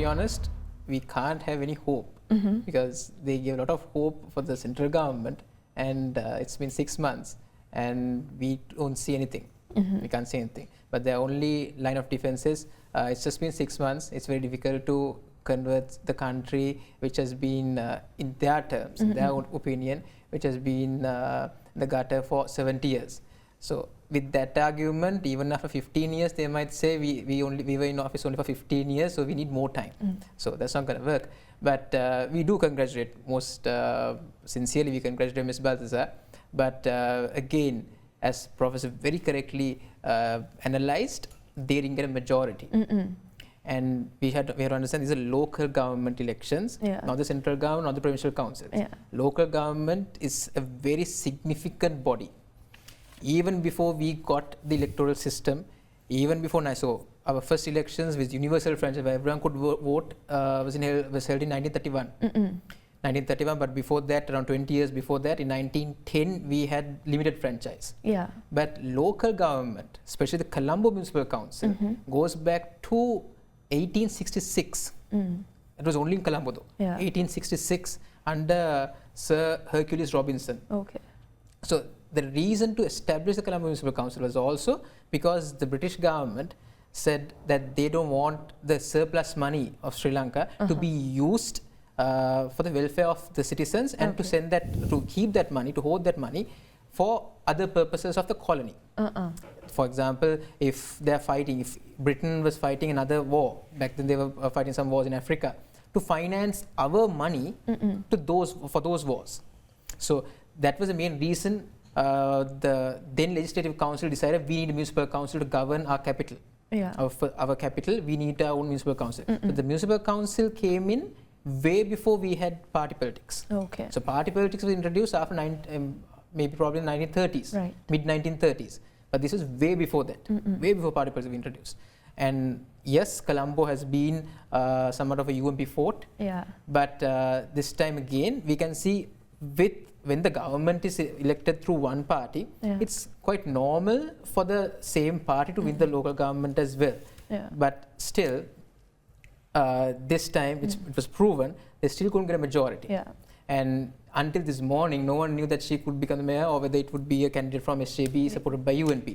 honest, we can't have any hope because they gave a lot of hope for the central government, and it's been 6 months and we don't see anything. We can't see anything. But their only line of defense is it's just been 6 months. It's very difficult to convert the country, which has been, in their terms, in their own opinion, which has been in the gutter for 70 years. So with that argument, even after 15 years, they might say we were in office only for 15 years, so we need more time. So that's not going to work. But we do congratulate, most sincerely we congratulate Ms. Balthazar. But again, as Professor very correctly analyzed, they didn't get a majority. And we had to understand these are local government elections, not the central government, not the provincial councils. Local government is a very significant body. Even before we got the electoral system, even before so our first elections with universal franchise where everyone could vote was held in 1931. 1931, but before that, around 20 years before that, in 1910, we had limited franchise. But local government, especially the Colombo Municipal Council, goes back to 1866. It was only in Colombo though. 1866 under Sir Hercules Robinson. So the reason to establish the Colombo Municipal Council was also because the British government said that they don't want the surplus money of Sri Lanka to be used for the welfare of the citizens and to send that, to keep that money, to hold that money for other purposes of the colony. For example, if they're fighting, if Britain was fighting another war, back then they were fighting some wars in Africa, to finance our money to for those wars. So that was the main reason the then Legislative Council decided we need a municipal council to govern our capital. Our capital, we need our own municipal council. So the municipal council came in way before we had party politics. So party politics was introduced after maybe probably 1930s, mid 1930s. But this is way before that, way before party politics was introduced. And yes, Colombo has been somewhat of a UMP fort. But this time again, we can see when the government is elected through one party, it's quite normal for the same party to win the local government as well. But still, this time it was proven they still couldn't get a majority. And until this morning, no one knew that she could become the mayor or whether it would be a candidate from SJB supported by UNP.